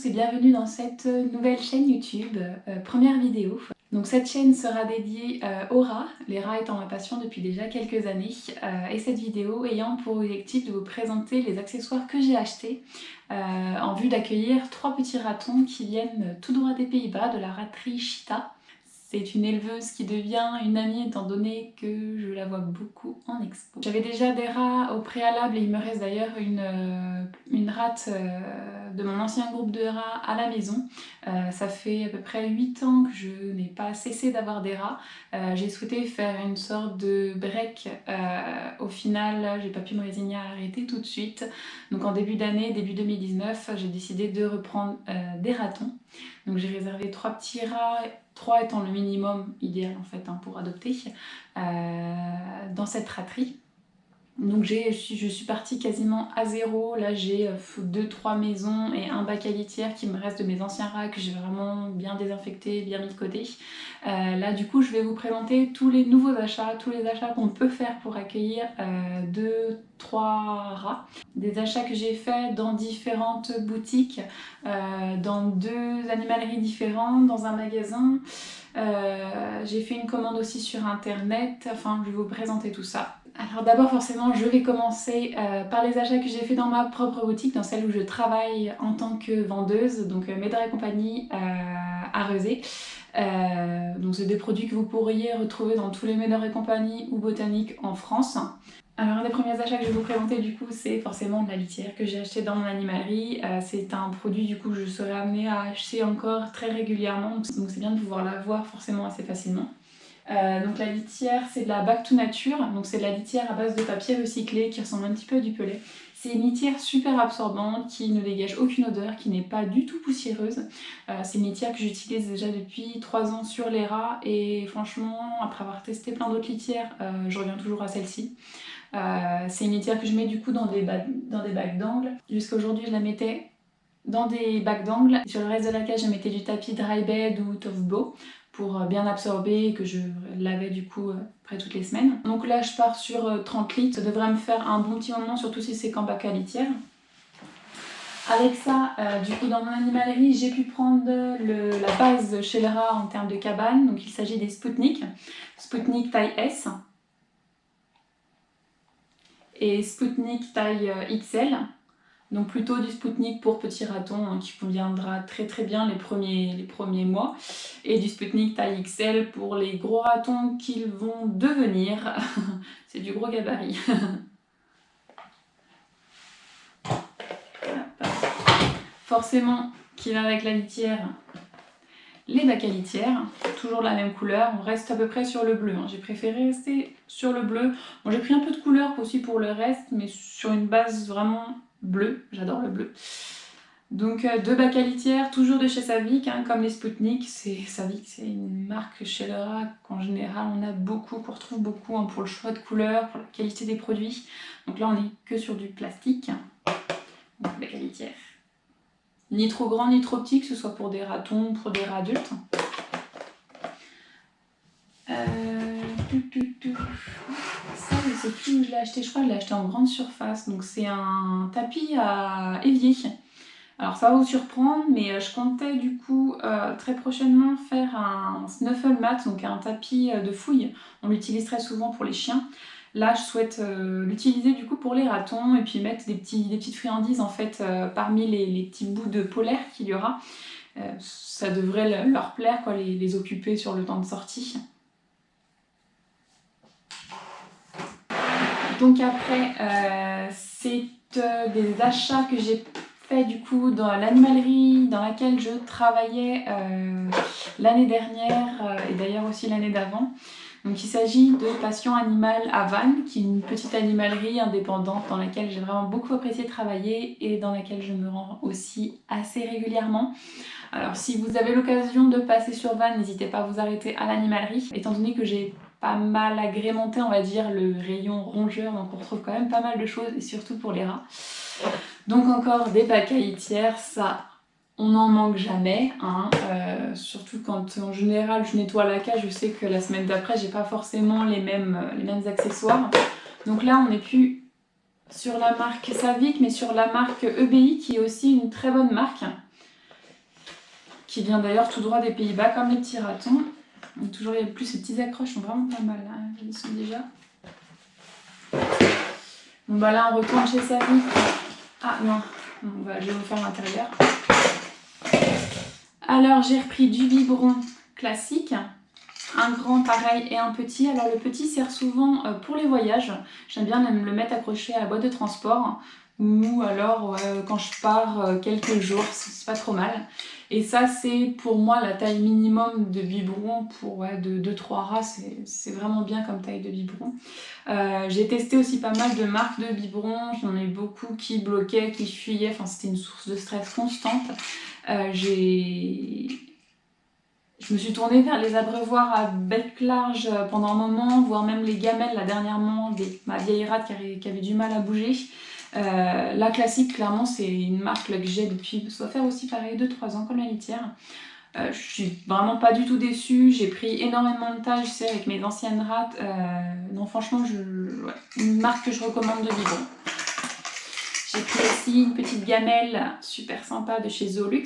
tous et bienvenue dans cette nouvelle chaîne YouTube, première vidéo. Donc cette chaîne sera dédiée aux rats, les rats étant ma passion depuis déjà quelques années, et cette vidéo ayant pour objectif de vous présenter les accessoires que j'ai achetés en vue d'accueillir 3 petits ratons qui viennent tout droit des Pays-Bas, de la raterie Cheetah. C'est une éleveuse qui devient une amie étant donné que je la vois beaucoup en expo. J'avais déjà des rats au préalable et il me reste d'ailleurs une rate de mon ancien groupe de rats à la maison. Ça fait à peu près 8 ans que je n'ai pas cessé d'avoir des rats. J'ai souhaité faire une sorte de break. Au final, j'ai pas pu me résigner à arrêter tout de suite. Donc en début d'année, début 2019, j'ai décidé de reprendre des ratons. Donc j'ai réservé 3 petits rats, 3 étant le minimum idéal en fait pour adopter, dans cette raterie. Donc je suis partie quasiment à zéro. Là j'ai 2-3 maisons et un bac à litière qui me reste de mes anciens rats que j'ai vraiment bien désinfecté, bien mis de côté. Là du coup je vais vous présenter tous les nouveaux achats, tous les achats qu'on peut faire pour accueillir 2-3 rats. Des achats que j'ai faits dans différentes boutiques, dans 2 animaleries différentes, dans un magasin. J'ai fait une commande aussi sur internet, enfin je vais vous présenter tout ça. Alors d'abord forcément je vais commencer par les achats que j'ai fait dans ma propre boutique, dans celle où je travaille en tant que vendeuse, donc Médard et compagnie à Rezé. Donc c'est des produits que vous pourriez retrouver dans tous les Médard et compagnie ou botaniques en France. Alors un des premiers achats que je vais vous présenter du coup c'est forcément de la litière que j'ai acheté dans mon animalerie. C'est un produit du coup que je serai amenée à acheter encore très régulièrement, donc c'est bien de pouvoir l'avoir forcément assez facilement. Donc la litière c'est de la Back to Nature, donc c'est de la litière à base de papier recyclé qui ressemble un petit peu à du pellet. C'est une litière super absorbante qui ne dégage aucune odeur, qui n'est pas du tout poussiéreuse. C'est une litière que j'utilise déjà depuis 3 ans sur les rats et franchement après avoir testé plein d'autres litières, je reviens toujours à celle-ci. C'est une litière que je mets du coup dans des bacs d'angle. Jusqu'à aujourd'hui je la mettais dans des bacs d'angle. Sur le reste de la cage je mettais du tapis dry bed ou Tough Bow pour bien absorber et que je lavais du coup près toutes les semaines. Donc là je pars sur 30 litres, ça devrait me faire un bon petit moment, surtout si c'est qu'en bac à litière. Avec ça, du coup dans mon animalerie j'ai pu prendre la base chez le rat en termes de cabane, donc il s'agit des Spoutnik taille S et Spoutnik taille XL. Donc plutôt du Spoutnik pour petits ratons qui conviendra très très bien les premiers mois. Et du Spoutnik taille XL pour les gros ratons qu'ils vont devenir. C'est du gros gabarit. Forcément qui va avec la litière, les bacs à litière, toujours la même couleur, on reste à peu près sur le bleu, j'ai préféré rester sur le bleu. Bon, j'ai pris un peu de couleur aussi pour le reste, mais sur une base vraiment bleue, j'adore le bleu. Donc 2 bacs à litière, toujours de chez Savic, comme les Spoutnik. Savic, c'est une marque chez le rat qu'en général on a beaucoup, qu'on retrouve beaucoup pour le choix de couleurs, pour la qualité des produits. Donc là on est que sur du plastique, donc bac à litière. Ni trop grand ni trop petit, que ce soit pour des ratons ou pour des rats adultes. Ça, je sais plus où je l'ai acheté, je crois que je l'ai acheté en grande surface. Donc c'est un tapis à évier. Alors ça va vous surprendre, mais je comptais du coup très prochainement faire un snuffle mat, donc un tapis de fouille. On l'utilise très souvent pour les chiens. Là, je souhaite l'utiliser du coup pour les ratons et puis mettre des petites friandises en fait parmi les petits bouts de polaire qu'il y aura. Ça devrait leur plaire, quoi, les occuper sur le temps de sortie. Donc après, c'est des achats que j'ai fait du coup dans l'animalerie dans laquelle je travaillais l'année dernière et d'ailleurs aussi l'année d'avant. Donc il s'agit de Passion Animale à Vannes, qui est une petite animalerie indépendante dans laquelle j'ai vraiment beaucoup apprécié travailler et dans laquelle je me rends aussi assez régulièrement. Alors si vous avez l'occasion de passer sur Vannes, n'hésitez pas à vous arrêter à l'animalerie, étant donné que j'ai pas mal agrémenté on va dire le rayon rongeur, donc on retrouve quand même pas mal de choses et surtout pour les rats. Donc encore des bacs à litière, ça on n'en manque jamais, surtout quand en général je nettoie la cage, je sais que la semaine d'après j'ai pas forcément les mêmes accessoires. Donc là on n'est plus sur la marque Savic mais sur la marque EBI qui est aussi une très bonne marque. qui vient d'ailleurs tout droit des Pays-Bas, comme les petits ratons. Donc, toujours, plus ces petits accroches sont vraiment pas mal, là. Ils sont déjà. Bon bah là on retourne chez Savic. Ah non, bon, bah, je vais vous faire l'intérieur. Alors j'ai repris du biberon classique, un grand pareil et un petit. Alors le petit sert souvent pour les voyages. J'aime bien le mettre accroché à la boîte de transport. Ou alors quand je pars quelques jours, c'est pas trop mal. Et ça c'est pour moi la taille minimum de biberon pour de 2-3 rats, c'est vraiment bien comme taille de biberon. J'ai testé aussi pas mal de marques de biberons, j'en ai eu beaucoup qui bloquaient, qui fuyaient, enfin c'était une source de stress constante. Je me suis tournée vers les abreuvoirs à bec large pendant un moment, voire même les gamelles là dernièrement, ma vieille rate qui avait du mal à bouger. La classique, clairement, c'est une marque là, que j'ai depuis, ça doit faire aussi pareil, 2-3 ans comme la litière. Je suis vraiment pas du tout déçue, j'ai pris énormément de taille, je sais, avec mes anciennes rates. Non, franchement, ouais, une marque que je recommande de biberon. J'ai pris aussi une petite gamelle super sympa de chez Zoolux.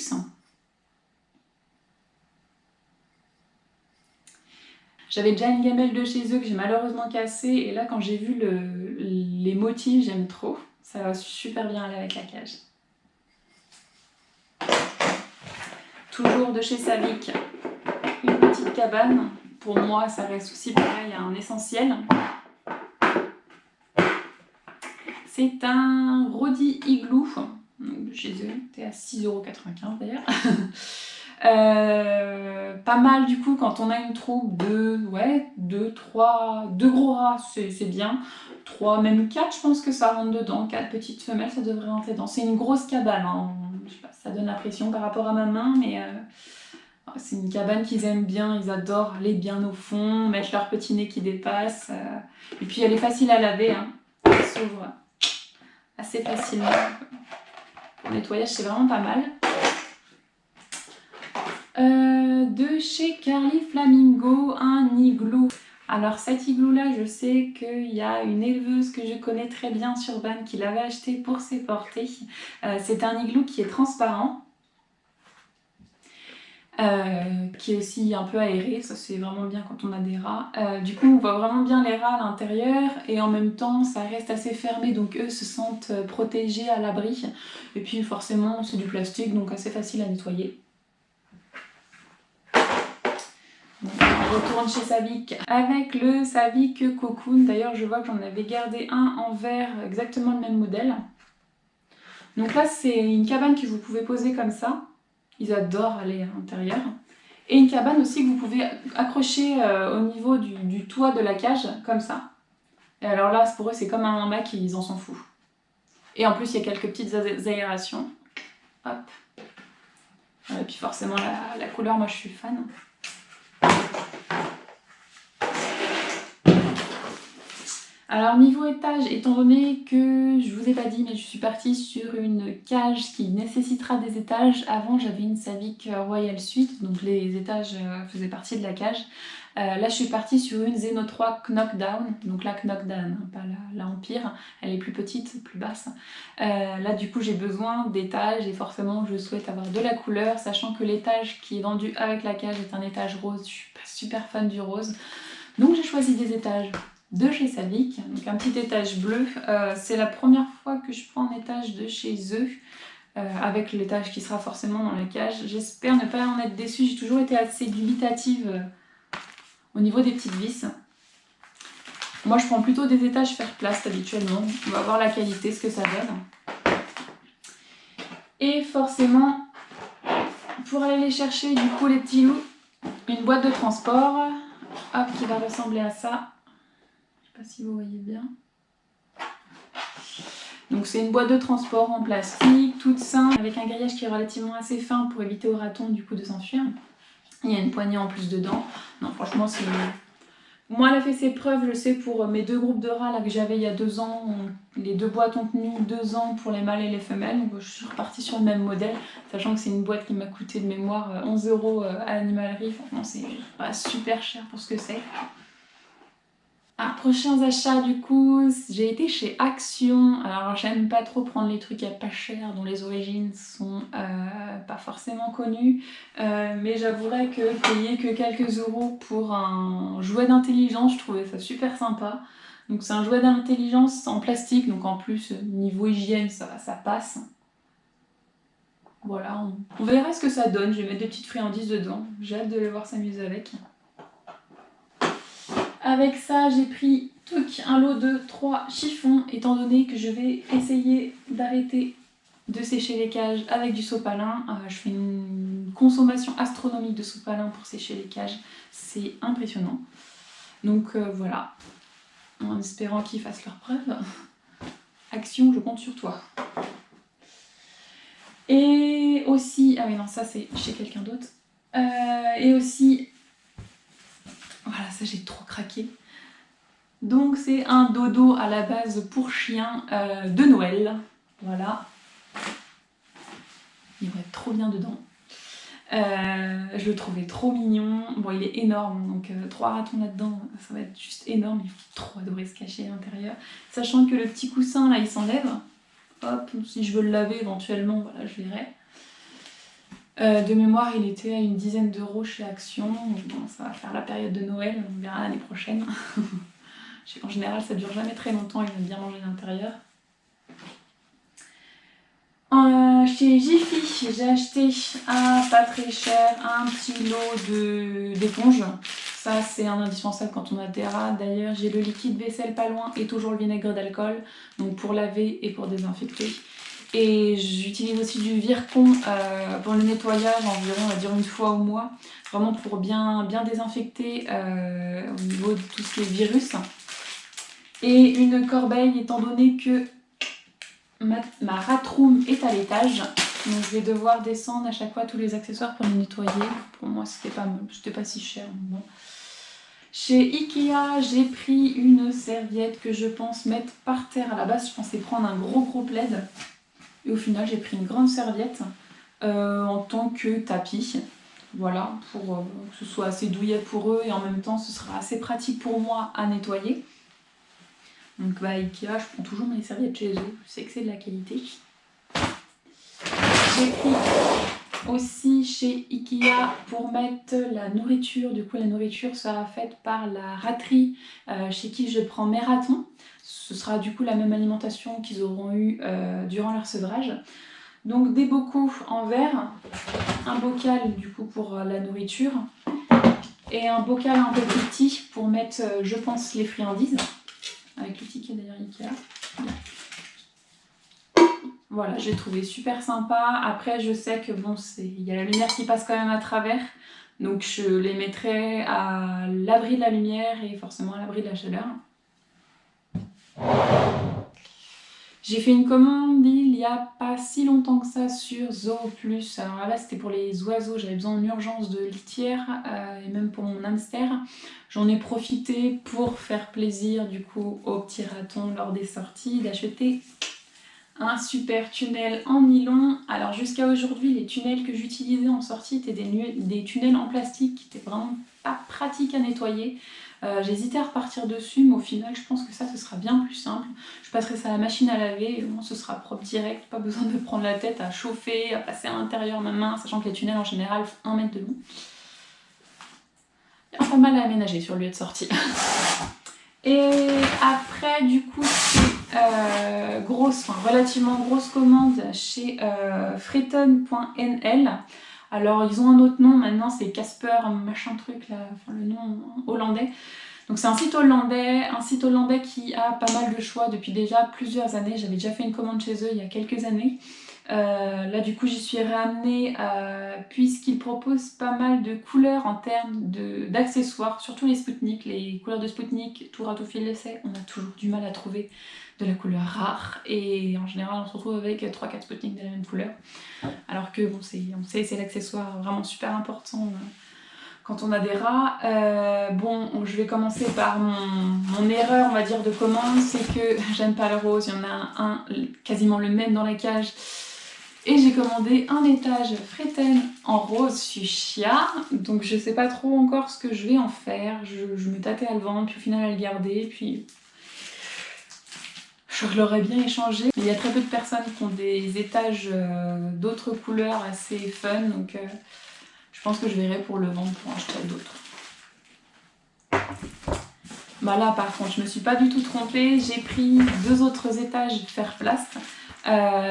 J'avais déjà une gamelle de chez eux que j'ai malheureusement cassée, et là, quand j'ai vu les motifs, j'aime trop. Ça va super bien aller avec la cage. Toujours de chez Savic, une petite cabane. Pour moi, ça reste aussi pareil, un essentiel. C'est un Rodi Igloo, donc chez eux, c'était à 6,95 € d'ailleurs. Pas mal du coup quand on a une troupe de 2 gros rats, c'est bien. 3, même 4, je pense que ça rentre dedans. 4 petites femelles, ça devrait rentrer dedans. C'est une grosse cabane, hein. Je sais pas, ça donne l'impression par rapport à ma main, mais c'est une cabane qu'ils aiment bien. Ils adorent aller bien au fond, mettre leur petit nez qui dépasse. Et puis elle est facile à laver, hein. Elle s'ouvre assez facilement. Pour le nettoyage, c'est vraiment pas mal. De chez Carly Flamingo, un igloo. Alors cet igloo là, je sais qu'il y a une éleveuse que je connais très bien sur Vannes qui l'avait acheté pour ses portées. C'est un igloo qui est transparent, qui est aussi un peu aéré, ça c'est vraiment bien quand on a des rats. Du coup on voit vraiment bien les rats à l'intérieur et en même temps ça reste assez fermé, donc eux se sentent protégés à l'abri. Et puis forcément c'est du plastique, donc assez facile à nettoyer. Donc, on retourne chez Savic avec le Savic Cocoon. D'ailleurs je vois que j'en avais gardé un en verre, exactement le même modèle. Donc là c'est une cabane que vous pouvez poser comme ça. Ils adorent aller à l'intérieur. Et une cabane aussi que vous pouvez accrocher au niveau du toit de la cage, comme ça. Et alors là, pour eux, c'est comme un hamac, ils en s'en foutent. Et en plus, il y a quelques petites aérations. Hop. Et puis forcément, la couleur, moi, je suis fan. Alors niveau étage, étant donné que je vous ai pas dit, mais je suis partie sur une cage qui nécessitera des étages. Avant j'avais une Savic Royal Suite, donc les étages faisaient partie de la cage. Là je suis partie sur une Zeno 3 Knockdown, donc la Knockdown, hein, pas la Empire, elle est plus petite, plus basse. Là du coup j'ai besoin d'étages et forcément je souhaite avoir de la couleur, sachant que l'étage qui est vendu avec la cage est un étage rose. Je suis pas super fan du rose, donc j'ai choisi des étages de chez Savic, donc un petit étage bleu. C'est la première fois que je prends un étage de chez eux, avec l'étage qui sera forcément dans la cage. J'espère ne pas en être déçue, j'ai toujours été assez dubitative au niveau des petites vis. Moi je prends plutôt des étages faire place habituellement, on va voir la qualité, ce que ça donne. Et forcément, pour aller les chercher du coup les petits loups, une boîte de transport, hop, qui va ressembler à ça. Je sais pas si vous voyez bien. Donc c'est une boîte de transport en plastique, toute simple, avec un grillage qui est relativement assez fin pour éviter aux ratons du coup de s'enfuir. Il y a une poignée en plus dedans. Non franchement c'est... Moi elle a fait ses preuves, je sais, pour mes 2 groupes de rats là, que j'avais il y a 2 ans. Les 2 boîtes ont tenu 2 ans pour les mâles et les femelles. Donc je suis repartie sur le même modèle, sachant que c'est une boîte qui m'a coûté de mémoire 11 € à l'animalerie. Franchement c'est pas super cher pour ce que c'est. Prochains achats du coup, j'ai été chez Action. Alors j'aime pas trop prendre les trucs à pas cher dont les origines sont pas forcément connues. Mais j'avouerais que payer que quelques euros pour un jouet d'intelligence, je trouvais ça super sympa. Donc c'est un jouet d'intelligence en plastique, donc en plus niveau hygiène ça passe. Voilà, on verra ce que ça donne. Je vais mettre des petites friandises dedans. J'ai hâte de les voir s'amuser avec. Avec ça, j'ai pris un lot de 3 chiffons, étant donné que je vais essayer d'arrêter de sécher les cages avec du sopalin. Je fais une consommation astronomique de sopalin pour sécher les cages, c'est impressionnant. Donc voilà, en espérant qu'ils fassent leur preuve. Action, je compte sur toi. Et aussi, ah oui non, ça c'est chez quelqu'un d'autre. Et aussi, voilà, ça j'ai trop craqué. Donc c'est un dodo à la base pour chien de Noël. Voilà. Il va être trop bien dedans. Je le trouvais trop mignon. Bon, il est énorme, donc 3 ratons là-dedans, ça va être juste énorme. Il faut trop adorer se cacher à l'intérieur. Sachant que le petit coussin là, il s'enlève. Hop, si je veux le laver éventuellement, voilà, je verrai. De mémoire, il était à une dizaine d'euros chez Action. Bon, ça va faire la période de Noël, on verra l'année prochaine. En général, ça dure jamais très longtemps, il aime bien manger à l'intérieur. Chez Jiffy, j'ai acheté pas très cher un petit lot d'éponges. Ça, c'est un indispensable quand on a des rats. D'ailleurs, j'ai le liquide vaisselle pas loin et toujours le vinaigre d'alcool, donc pour laver et pour désinfecter. Et j'utilise aussi du Virkon pour le nettoyage, environ on va dire une fois au mois, vraiment pour bien désinfecter au niveau de tout ce qui est virus. Et une corbeille, étant donné que ma ratroom est à l'étage, donc je vais devoir descendre à chaque fois tous les accessoires pour les nettoyer. Pour moi c'était pas si cher. Bon. Chez Ikea, j'ai pris une serviette que je pense mettre par terre. À la base je pensais prendre un gros plaid, et au final j'ai pris une grande serviette en tant que tapis. Voilà, pour que ce soit assez douillet pour eux et en même temps ce sera assez pratique pour moi à nettoyer. Donc bah Ikea, je prends toujours mes serviettes chez eux, je sais que c'est de la qualité. J'ai pris aussi chez Ikea pour mettre la nourriture. Du coup la nourriture sera faite par la raterie chez qui je prends mes ratons. Ce sera du coup la même alimentation qu'ils auront eu durant leur sevrage. Donc des bocaux en verre, un bocal du coup pour la nourriture et un bocal un peu plus petit pour mettre je pense les friandises. Avec le ticket d'ailleurs Ikea. Voilà, j'ai trouvé super sympa. Après, je sais que bon, il y a la lumière qui passe quand même à travers. Donc je les mettrai à l'abri de la lumière et forcément à l'abri de la chaleur. J'ai fait une commande il n'y a pas si longtemps que ça sur Zooplus. Alors là, c'était pour les oiseaux. J'avais besoin en urgence de litière et même pour mon hamster. J'en ai profité pour faire plaisir du coup aux petits ratons lors des sorties d'acheter un super tunnel en nylon. Alors jusqu'à aujourd'hui, les tunnels que j'utilisais en sortie étaient des tunnels en plastique qui étaient vraiment pas pratiques à nettoyer. J'hésitais à repartir dessus, mais au final, je pense que ça, ce sera bien plus simple. Je passerai ça à la machine à laver et au moins ce sera propre direct. Pas besoin de prendre la tête à chauffer, à passer à l'intérieur ma main, sachant que les tunnels en général font 1 mètre de long. Il y a pas mal à aménager sur le lieu de sortie. Et après, du coup, c'est relativement grosse commande chez Freton.nl. Alors, ils ont un autre nom maintenant, c'est Casper, machin truc, là, enfin, le nom hollandais. Donc, c'est un site hollandais qui a pas mal de choix depuis déjà plusieurs années. J'avais déjà fait une commande chez eux il y a quelques années. Là du coup j'y suis ramenée puisqu'ils proposent pas mal de couleurs en termes d'accessoires, surtout les Spoutnik, les couleurs de Spoutnik, tout ratophile le sait, on a toujours du mal à trouver de la couleur rare et en général on se retrouve avec 3-4 Spoutnik de la même couleur, alors que bon, on sait c'est l'accessoire vraiment super important quand on a des rats. Bon, je vais commencer par mon erreur on va dire de commande, c'est que j'aime pas le rose, il y en a un quasiment le même dans la cage. Et j'ai commandé un étage Freten en rose fuchsia. Donc je sais pas trop encore ce que je vais en faire. Je me tâtais à le vendre, puis au final à le garder. Puis je l'aurais bien échangé. Mais il y a très peu de personnes qui ont des étages d'autres couleurs assez fun. Donc je pense que je verrai pour le vendre pour en acheter d'autres. Bah là par contre je me suis pas du tout trompée, j'ai pris 2 autres étages fer plast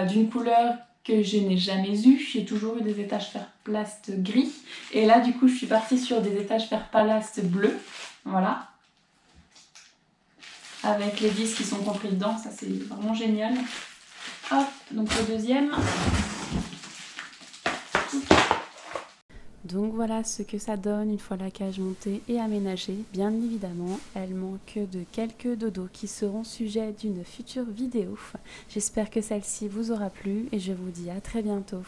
d'une couleur que je n'ai jamais eue. J'ai toujours eu des étages fer plast gris et là du coup je suis partie sur des étages fer plast bleu, voilà, avec les vis qui sont compris dedans, ça c'est vraiment génial. Hop, donc le deuxième. Donc voilà ce que ça donne une fois la cage montée et aménagée. Bien évidemment, elle manque de quelques dodos qui seront sujets d'une future vidéo. J'espère que celle-ci vous aura plu et je vous dis à très bientôt.